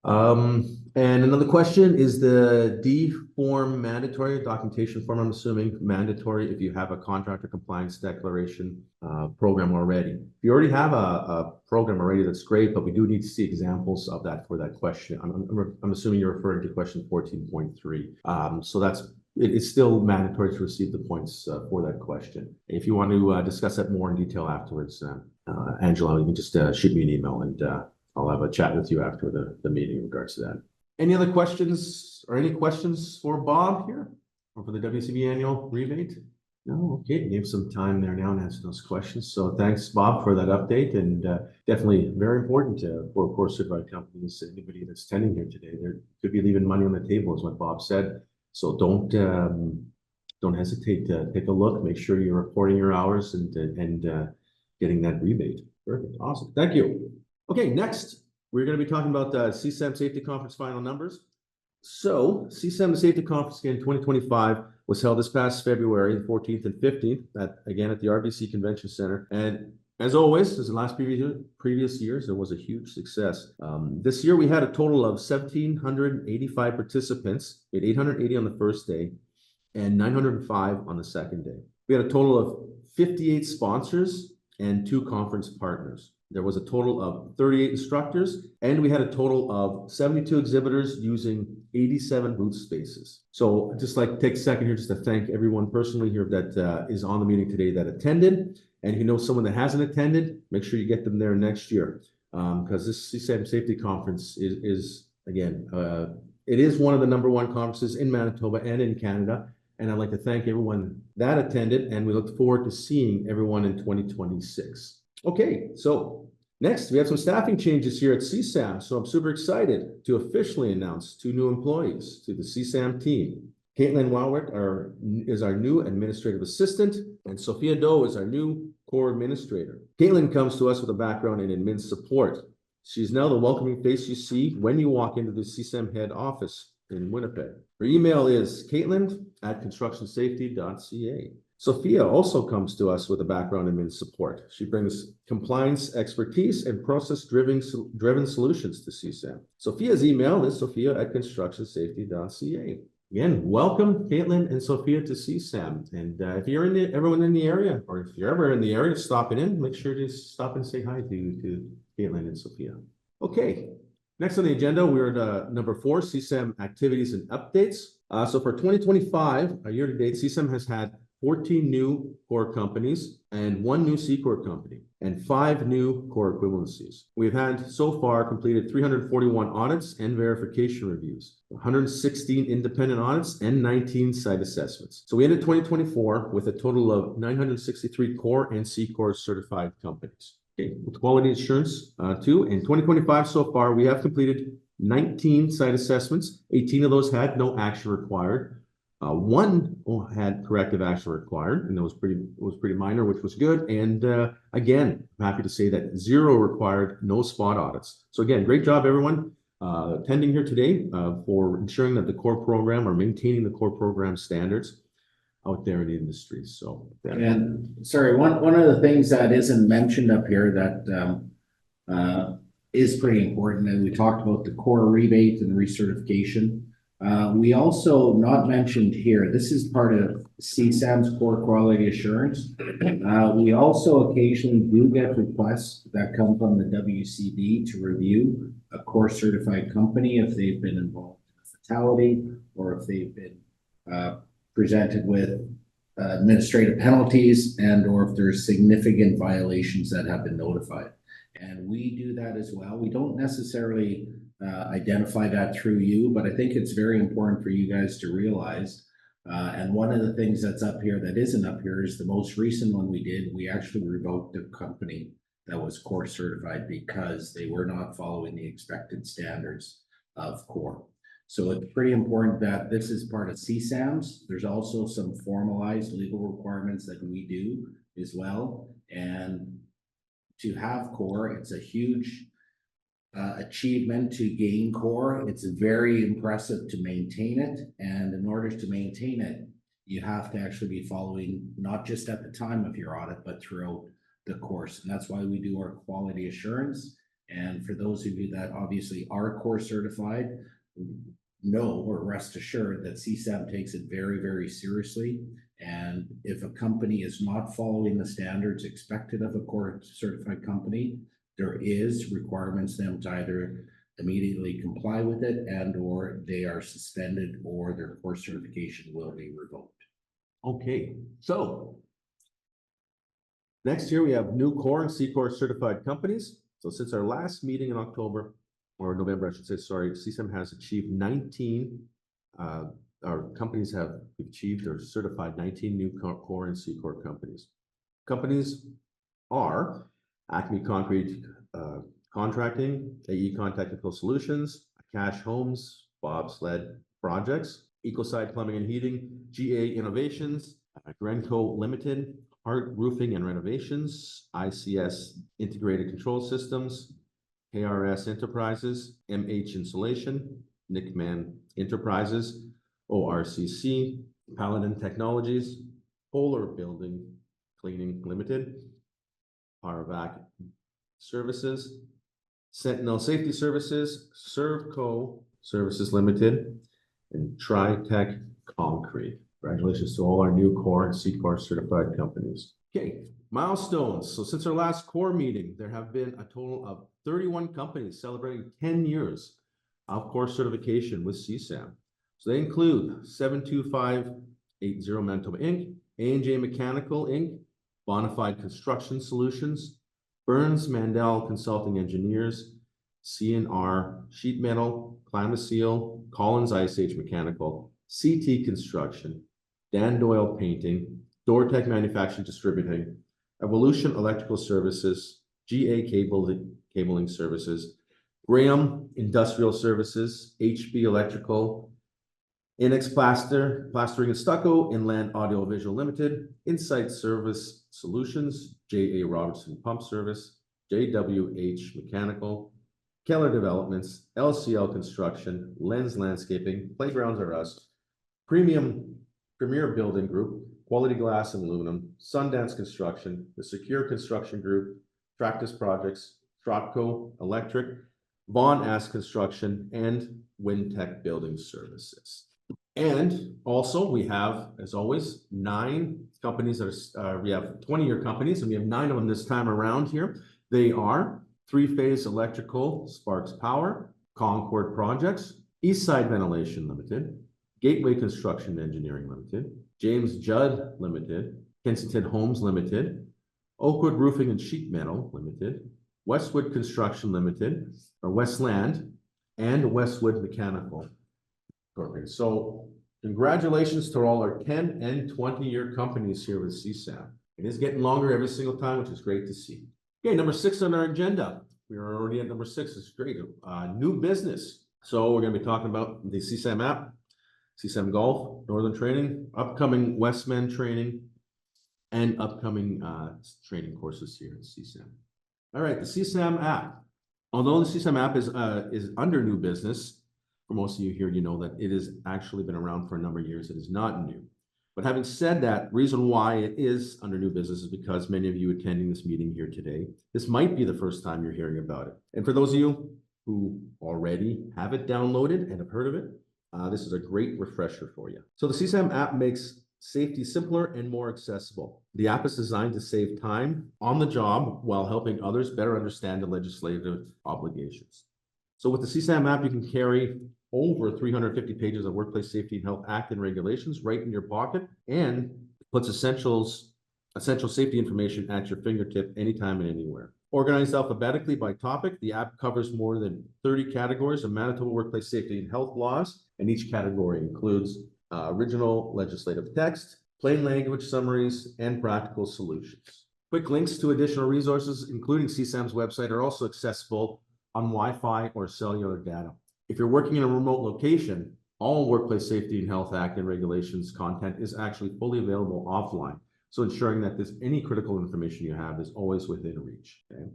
And another question, is the D form mandatory, documentation form, I'm assuming mandatory if you have a contractor compliance declaration program already? If you already have a program already, that's great, but we do need to see examples of that for that question. I'm assuming you're referring to question 14.3. So it's still mandatory to receive the points for that question. If you want to discuss that more in detail afterwards, Angela, you can just shoot me an email, and I'll have a chat with you after the meeting in regards to that. Any other questions or any questions for Bob here or for the WCB annual rebate? No, okay, give some time there now and answer those questions. So thanks, Bob, for that update, and definitely very important for COR Certified Companies. Anybody that's attending here today, they could be leaving money on the table, is what Bob said. So don't hesitate to take a look. Make sure you're reporting your hours and getting that rebate. Perfect, awesome, thank you. Okay, next, we're going to be talking about the CSAM Safety Conference final numbers. So, CSAM The Safety Conference again 2025 was held this past February, the 14th and 15th, again at the RBC Convention Center. And as always, as the last previous years, it was a huge success. This year we had a total of 1,785 participants. We had 880 on the first day and 905 on the second day. We had a total of 58 sponsors and 2 conference partners. There was a total of 38 instructors, and we had a total of 72 exhibitors using 87 booth spaces. So I'd just like to take a second here just to thank everyone personally here that is on the meeting today that attended. And if you know someone that hasn't attended, make sure you get them there next year. Because this CSAM Safety Conference is again, it is one of the #1 conferences in Manitoba and in Canada. And I'd like to thank everyone that attended, and we look forward to seeing everyone in 2026. Okay, so next we have some staffing changes here at CSAM. So I'm super excited to officially announce 2 new employees to the CSAM team. Caitlin Walwick is our new administrative assistant, and Sophia Doe is our new core administrator. Caitlin comes to us with a background in admin support. She's now the welcoming face you see when you walk into the CSAM head office in Winnipeg. Her email is caitlin@constructionsafety.ca. Sophia also comes to us with a background in support. She brings compliance expertise and process-driven solutions to CSAM. Sophia's email is sophia@constructionsafety.ca. Again, welcome Caitlin and Sophia to CSAM. And if you're everyone in the area, or if you're ever in the area stopping in, make sure to stop and say hi to Caitlin and Sophia. Okay, next on the agenda, we're at number 4, CSAM activities and updates. So for 2025, year to date, CSAM has had 14 new core companies and 1 new SECOR company and 5 new core equivalencies. We've had so far completed 341 audits and verification reviews, 116 independent audits and 19 site assessments. So we ended 2024 with a total of 963 core and SECOR certified companies. Okay, with quality assurance too, in 2025 so far, we have completed 19 site assessments. 18 of those had no action required. 1 had corrective action required, and it was pretty minor, which was good. And again, I'm happy to say that 0 required no spot audits. So again, great job everyone attending here today for ensuring that the core program or maintaining the core program standards out there in the industry. So and sorry, one of the things that isn't mentioned up here that is pretty important, and we talked about the core rebate and recertification. We also not mentioned here, this is part of CSAM's core quality assurance. We also occasionally do get requests that come from the WCB to review a core certified company if they've been involved in a fatality or if they've been presented with administrative penalties and or if there's significant violations that have been notified. And we do that as well. We don't necessarily identify that through you, but I think it's very important for you guys to realize. And one of the things that's up here that isn't up here is the most recent one we did. We actually revoked a company that was core certified because they were not following the expected standards of core. So it's pretty important that this is part of CSAM's. There's also some formalized legal requirements that we do as well. And to have core, it's a huge achievement to gain core. It's very impressive to maintain it. And in order to maintain it, you have to actually be following not just at the time of your audit, but throughout the course. And that's why we do our quality assurance. And for those of you that obviously are core certified, know or rest assured that CSAM takes it very, very seriously. And if a company is not following the standards expected of a core certified company, there is requirements them to either immediately comply with it and or they are suspended or their core certification will be revoked. okay, so next year we have new core and SECOR certified companies. So since our last meeting in October or November, I should say, sorry, CSAM has achieved 19, our companies have achieved or certified 19 new core and SECOR companies. Companies are Acme Concrete Contracting, AE Technical Solutions, Cash Homes, Bobsled Projects, Ecoside Plumbing and Heating, GA Innovations, Grenco Limited, Hart Roofing and Renovations, ICS Integrated Control Systems, KRS Enterprises, MH Insulation, Nickman Enterprises, ORCC, Paladin Technologies, Polar Building Cleaning Limited, Parvac Services, Sentinel Safety Services, Servco Services Limited, and TriTech Concrete. Congratulations to all our new core and SECOR certified companies. Okay, milestones. So since our last COR meeting, there have been a total of 31 companies celebrating 10 years of COR certification with CSAM. So they include 72580 Manitoba Inc., A&J Mechanical Inc., Bonafide Construction Solutions, Burns Mandel Consulting Engineers, CNR Sheet Metal, Climaseal, Collins ISH Mechanical, CT Construction, Dan Doyle Painting, DoorTech Manufacturing Distributing, Evolution Electrical Services, GA Cabling Services, Graham Industrial Services, HB Electrical, Inex Plastering and Stucco, Inland Audio Visual Limited, Insight Service Solutions, JA Robertson Pump Service, JWH Mechanical, Keller Developments, LCL Construction, Lens Landscaping, Playgrounds R Us, Premier Building Group, Quality Glass and Aluminum, Sundance Construction, the Secure Construction Group, Tractus Projects, Stropco Electric, Vaughn Ass Construction, and Wintech Building Services. And also we have, as always, 9 companies that are, we have 20-year companies, and we have 9 of them this time around here. They are Three-Phase Electrical, Sparks Power, Concord Projects, Eastside Ventilation Limited, Gateway Construction Engineering Limited, James Judd Limited, Kensington Homes Limited, Oakwood Roofing and Sheet Metal Limited, Westwood Construction Limited, or Westland, and Westwood Mechanical. So congratulations to all our 10 and 20-year companies here with CSAM. It is getting longer every single time, which is great to see. Okay, number 6 on our agenda. We are already at number 6. It's great. New business. So we're going to be talking about the CSAM app, CSAM Golf, Northern Training, upcoming Westman training, and upcoming training courses here at CSAM. All right, the CSAM app. Although the CSAM app is under new business, for most of you here, you know that it has actually been around for a number of years. It is not new. But having said that, reason why it is under new business is because many of you attending this meeting here today, this might be the first time you're hearing about it. And for those of you who already have it downloaded and have heard of it, this is a great refresher for you. So the CSAM app makes safety simpler and more accessible. The app is designed to save time on the job while helping others better understand the legislative obligations. So with the CSAM app, you can carry over 350 pages of Workplace Safety and Health Act and regulations right in your pocket, and puts essential safety information at your fingertip anytime and anywhere. Organized alphabetically by topic, the app covers more than 30 categories of Manitoba workplace safety and health laws, and each category includes original legislative text, plain language summaries, and practical solutions. Quick links to additional resources, including CSAM's website, are also accessible on Wi-Fi or cellular data. If you're working in a remote location, all Workplace Safety and Health Act and regulations content is actually fully available offline. So ensuring that any critical information you have is always within reach. Okay?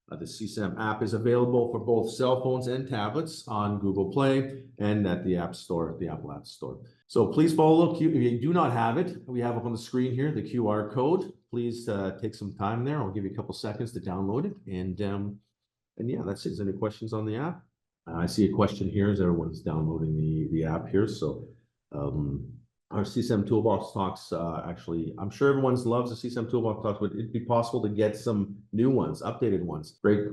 The CSAM app is available for both cell phones and tablets on Google Play and at the App Store, the Apple App Store. So please follow. If you do not have it, we have up on the screen here the QR code. Please take some time there. I'll give you a couple seconds to download it. And yeah, that's it. Is there any questions on the app? I see a question here as everyone's downloading the app here. So our CSAM Toolbox Talks, actually, I'm sure everyone loves the CSAM Toolbox Talks, but it'd be possible to get some new ones, updated ones. Great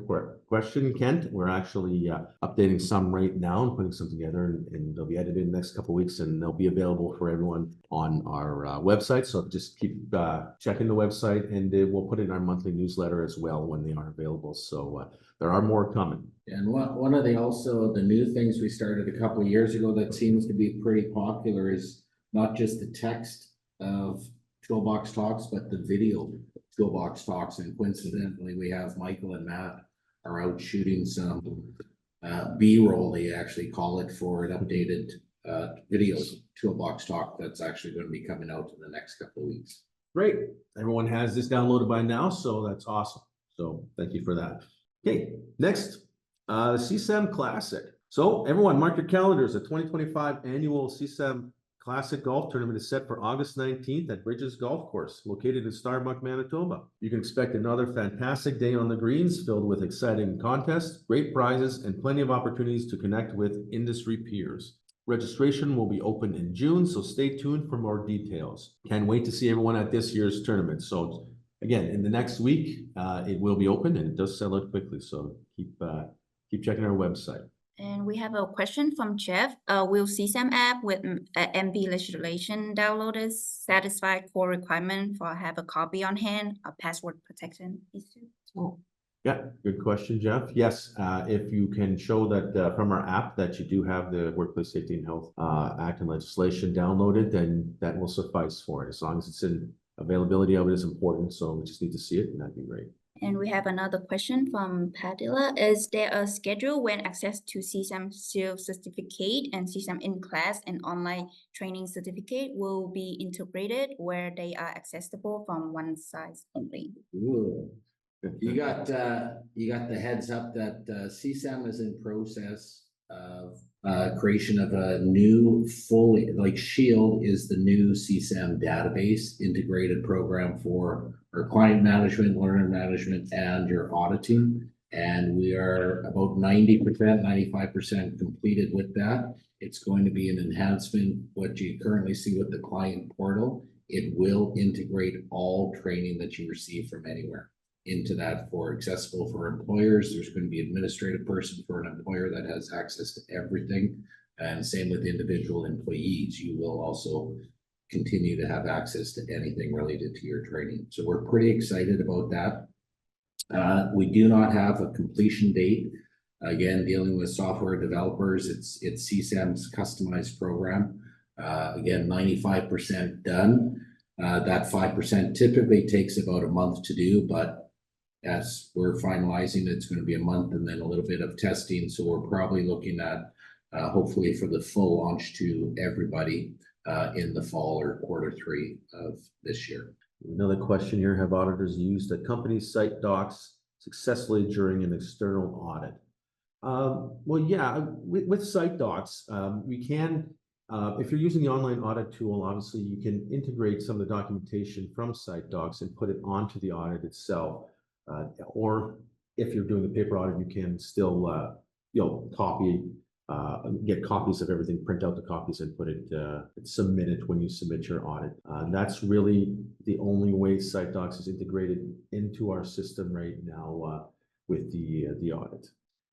question, Kent. We're actually updating some right now and putting some together, and they'll be edited in the next couple of weeks, and they'll be available for everyone on our website. So just keep checking the website, and we'll put it in our monthly newsletter as well when they are available. So there are more coming. And one of the new things we started a couple of years ago that seems to be pretty popular is not just the text of Toolbox Talks, but the video Toolbox Talks. And coincidentally, we have Michael and Matt are out shooting some B-roll, they actually call it, for an updated video Toolbox Talk that's actually going to be coming out in the next couple of weeks. Great. Everyone has this downloaded by now, so that's awesome. So thank you for that. Okay, next, the CSAM Classic. So everyone mark your calendars. The 2025 annual CSAM Classic Golf Tournament is set for August 19th at Bridges Golf Course, located in Starbuck, Manitoba. You can expect another fantastic day on the greens filled with exciting contests, great prizes, and plenty of opportunities to connect with industry peers. Registration will be open in June, so stay tuned for more details. Can't wait to see everyone at this year's tournament. So again, in the next week, it will be open and it does sell out quickly. So keep checking our website. And we have a question from Jeff. Will CSAM app with MB legislation downloaded satisfy core requirement for have a copy on hand, a password protection issue? Oh, yeah, good question, Jeff. Yes, if you can show that from our app that you do have the Workplace Safety and Health Act and legislation downloaded, then that will suffice for it. As long as it's in availability of it is important, so we just need to see it, and that'd be great. And we have another question from Padilla. Is there a schedule when access to CSAM certificate and CSAM in-class and online training certificate will be integrated where they are accessible from one site only? Ooh. You got the heads up that CSAM is in process of creation of a new fully, like Shield is the new CSAM database integrated program for our client management, learner management, and your auditing. And we are about 90%, 95% completed with that. It's going to be an enhancement, what you currently see with the client portal. It will integrate all training that you receive from anywhere into that for accessible for employers. There's going to be an administrative person for an employer that has access to everything. And same with individual employees. You will also continue to have access to anything related to your training. So we're pretty excited about that. We do not have a completion date. Again, dealing with software developers, it's CSAM's customized program. Again, 95% done. That 5% typically takes about a month to do, but as we're finalizing, it's going to be a month and then a little bit of testing. So we're probably looking at hopefully for the full launch to everybody in the fall or Q3 of this year. Another question here, have auditors used a company's site docs successfully during an external audit? Well, yeah, with site docs, we can, if you're using the online audit tool, obviously you can integrate some of the documentation from site docs and put it onto the audit itself. Or if you're doing a paper audit, you can still, get copies of everything, print out the copies and put it, submit it when you submit your audit. That's really the only way site docs is integrated into our system right now with the audit.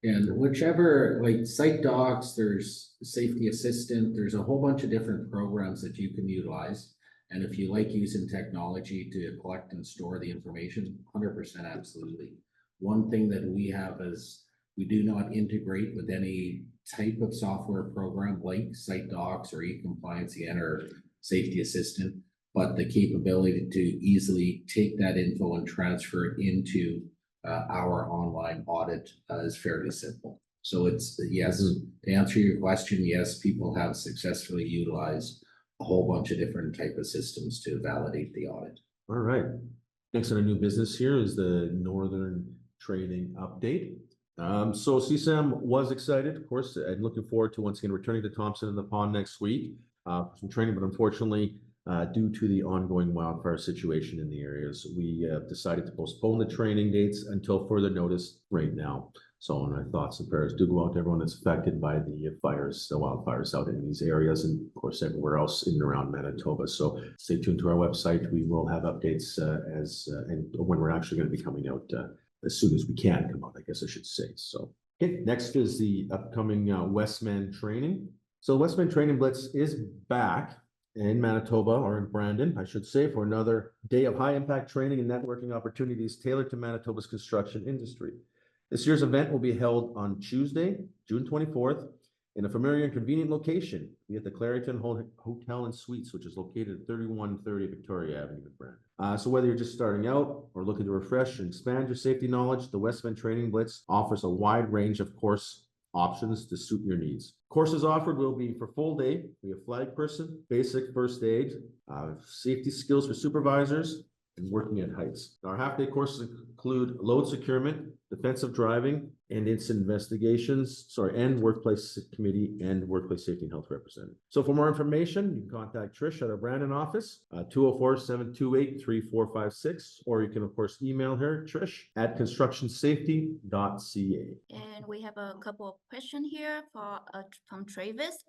And whichever, like site docs, there's safety assistant, there's a whole bunch of different programs that you can utilize. And if you like using technology to collect and store the information, 100% absolutely. One thing that we have is we do not integrate with any type of software program like site docs or e-compliance or safety assistant, but the capability to easily take that info and transfer it into our online audit is fairly simple. So it's yes, to answer your question, yes, people have successfully utilized a whole bunch of different type of systems to validate the audit. All right. Next on our new business here is the Northern Training Update. So CSAM was excited, of course, and looking forward to once again returning to Thompson and the Pond next week for some training, but unfortunately, due to the ongoing wildfire situation in the areas, we decided to postpone the training dates until further notice right now. So our thoughts and prayers do go out to everyone that's affected by the fires, the wildfires out in these areas, and of course everywhere else in and around Manitoba. So stay tuned to our website. We will have updates and when we're actually going to be coming out as soon as we can come out, I guess I should say. So okay, next is the upcoming Westman training. So Westman Training Blitz is back in Manitoba, or in Brandon, I should say, for another day of high impact training and networking opportunities tailored to Manitoba's construction industry. This year's event will be held on Tuesday, June 24th, in a familiar and convenient location, be at the Clarington Hotel and Suites, which is located at 3130 Victoria Avenue in Brandon. So whether you're just starting out or looking to refresh and expand your safety knowledge, the Westman Training Blitz offers a wide range of course options to suit your needs. Courses offered will be for full day. We have flag person, basic first aid, safety skills for supervisors, and working at heights. Our half-day courses include load securement, defensive driving, and incident investigations, and workplace committee and workplace safety and health representative. So for more information, you can contact Trish at our Brandon office, 204-728-3456, or you can of course email her, Trish, at constructionsafety.ca. And we have a couple of questions here from Travis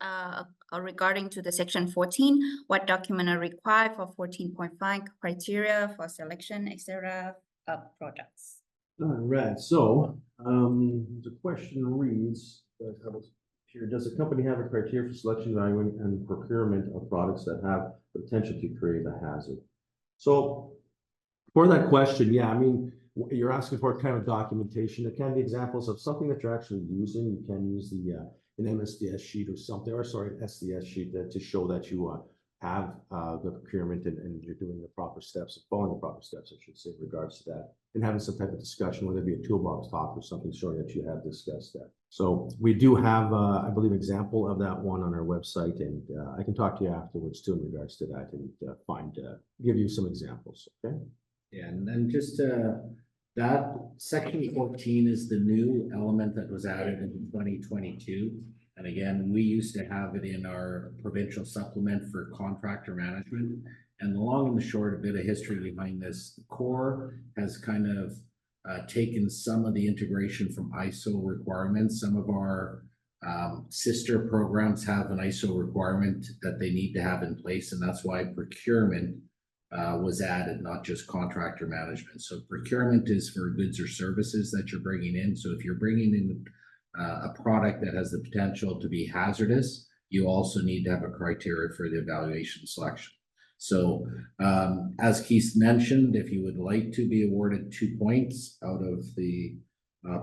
regarding to the section 14. What document are required for 14.5 criteria for selection, etc. of projects? All right, so the question reads, here, does a company have a criteria for selection, evaluation, and procurement of products that have the potential to create a hazard? So for that question, yeah, I mean, you're asking for kind of documentation. It can be examples of something that you're actually using. You can use an MSDS sheet or something, or sorry, an SDS sheet to show that you have the procurement and you're doing the proper steps, following the proper steps, I should say, in regards to that, and having some type of discussion, whether it be a toolbox talk or something showing that you have discussed that. So we do have, I believe, example of that one on our website, and I can talk to you afterwards too in regards to that and give you some examples. Okay. Yeah, and then just that section 14 is the new element that was added in 2022. And again, we used to have it in our provincial supplement for contractor management. And the long and the short, a bit of history behind this, the COR has kind of taken some of the integration from ISO requirements. Some of our sister programs have an ISO requirement that they need to have in place, and that's why procurement was added, not just contractor management. So procurement is for goods or services that you're bringing in. So if you're bringing in a product that has the potential to be hazardous, you also need to have a criteria for the evaluation selection. So as Keith mentioned, if you would like to be awarded 2 points out of the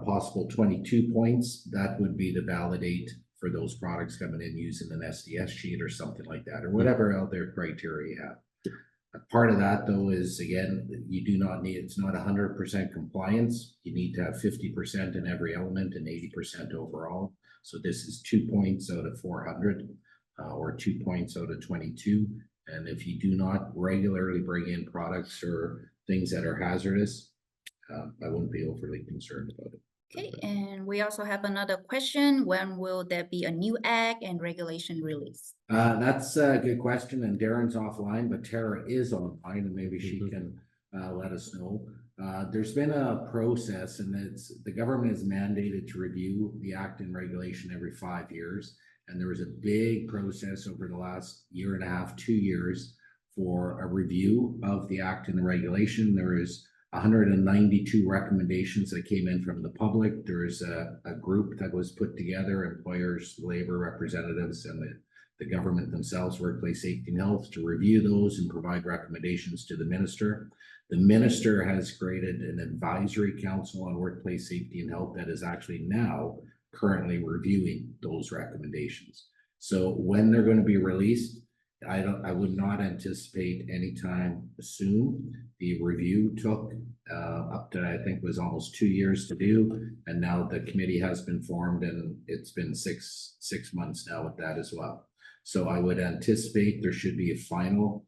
possible 22 points, that would be to validate for those products coming in using an SDS sheet or something like that, or whatever other criteria you have. Part of that, though, is, again, you do not need, it's not 100% compliance. You need to have 50% in every element and 80% overall. So this is 2 points out of 400 or 2 points out of 22. And if you do not regularly bring in products or things that are hazardous, I wouldn't be overly concerned about it. Okay, and we also have another question. When will there be a new act and regulation release? That's a good question, and Darren's offline, but Tara is online, and maybe she can let us know. There's been a process, and the government is mandated to review the act and regulation every 5 years. And there was a big process over the last year and a half, 2 years, for a review of the act and the regulation. There is 192 recommendations that came in from the public. There's a group that was put together, employers, labor representatives, and the government themselves, Workplace Safety and Health, to review those and provide recommendations to the minister. The minister has created an advisory council on workplace safety and health that is actually now currently reviewing those recommendations. So when they're going to be released, I would not anticipate anytime soon. The review took up to, I think, was almost 2 years to do, and now the committee has been formed, and it's been six months now with that as well. So I would anticipate there should be a final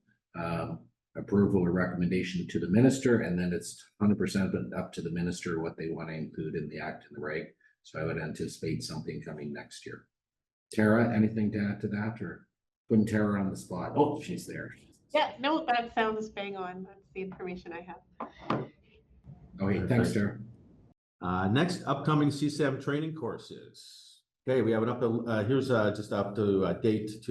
approval or recommendation to the minister, and then it's 100% up to the minister what they want to include in the act and the reg. So I would anticipate something coming next year. Tara, anything to add to that, or putting Tara on the spot? Oh, she's there. Yeah, no, that sounds bang on. That's the information I have. Okay, thanks, Tara. Next, upcoming CSAM training courses. Okay, we have an here's just up to date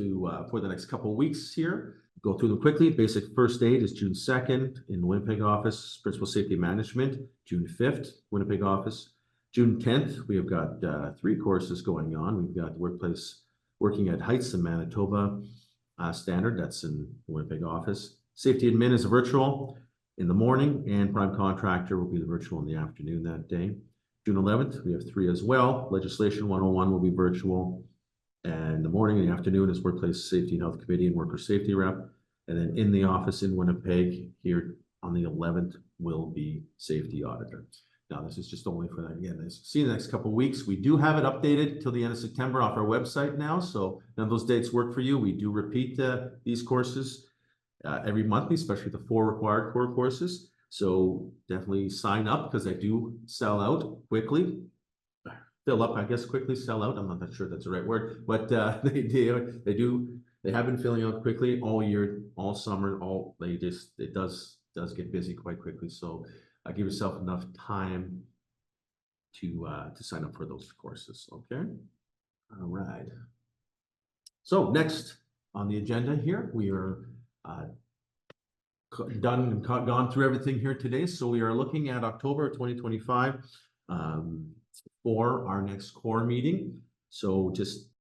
for the next couple of weeks here. Go through them quickly. Basic first aid is June 2nd in the Winnipeg office. Principal safety management, June 5th, Winnipeg office. June 10th, we have got 3 courses going on. We've got the workplace working at heights in Manitoba standard, that's in the Winnipeg office. Safety admin is a virtual in the morning, and prime contractor will be the virtual in the afternoon that day. June 11th, we have 3 as well. Legislation 101 will be virtual, and the morning and the afternoon is workplace safety and health committee and worker safety rep. And then in the office in Winnipeg here on the 11th will be safety auditor. Now, this is just only for that. Again, as you see in the next couple of weeks, we do have it updated till the end of September off our website now. So none of those dates work for you. We do repeat these courses every month, especially the 4 required core courses. So definitely sign up because they do sell out quickly. fill up, I guess, quickly, sell out. I'm not sure that's the right word, but they have been filling out quickly all year, all summer, it does get busy quite quickly. So give yourself enough time to sign up for those courses. Okay. All right. So next on the agenda here, we are done and gone through everything here today. So we are looking at October 2025 for our next COR meeting. So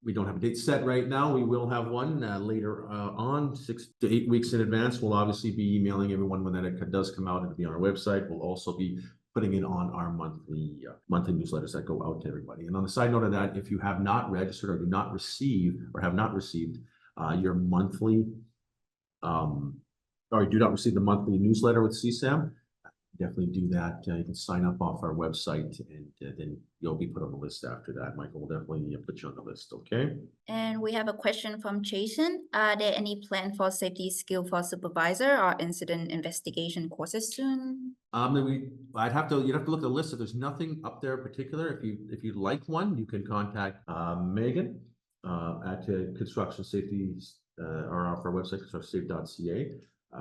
we don't have a date set right now. We will have one later on, 6 to 8 weeks in advance. We'll obviously be emailing everyone when that does come out. It'll be on our website. We'll also be putting it on our monthly newsletters that go out to everybody. And on the side note of that, if you have not registered or do not receive or have not received your monthly or you do not receive the monthly newsletter with CSAM, definitely do that. You can sign up off our website, and then you'll be put on the list after that. Michael will definitely put you on the list, okay? And we have a question from Jason. Are there any plan for safety skill for supervisor or incident investigation courses soon? You'd have to look at the list. If there's nothing up there in particular, if you'd like one, you can contact Megan at construction safety or off our website, constructionsafety.ca.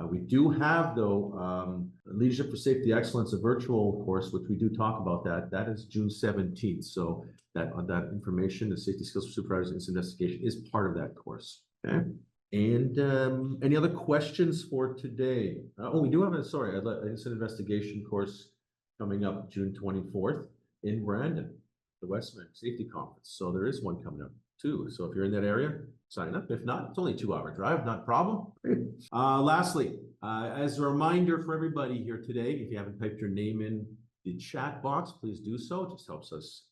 We do have, though, Leadership for Safety Excellence, a virtual course, which we do talk about that. That is June 17th. So that information, the safety skills for supervisors and investigation, is part of that course. Okay. And any other questions for today? We do have an incident investigation course coming up June 24th in Brandon, the Westman Safety Conference. So there is one coming up too. So if you're in that area, sign up. If not, it's only a 2-hour drive, not a problem. Lastly, as a reminder for everybody here today, if you haven't typed your name in the chat box, please do so. It just helps us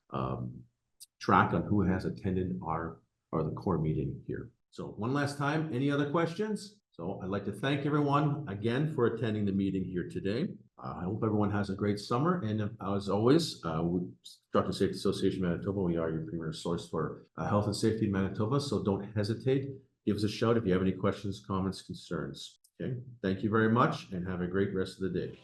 track on who has attended the COR meeting here. So one last time, any other questions? So I'd like to thank everyone again for attending the meeting here today. I hope everyone has a great summer. And as always, Construction Safety Association Manitoba, we are your premier source for health and safety in Manitoba. So don't hesitate. Give us a shout if you have any questions, comments, concerns. Okay. Thank you very much and have a great rest of the day.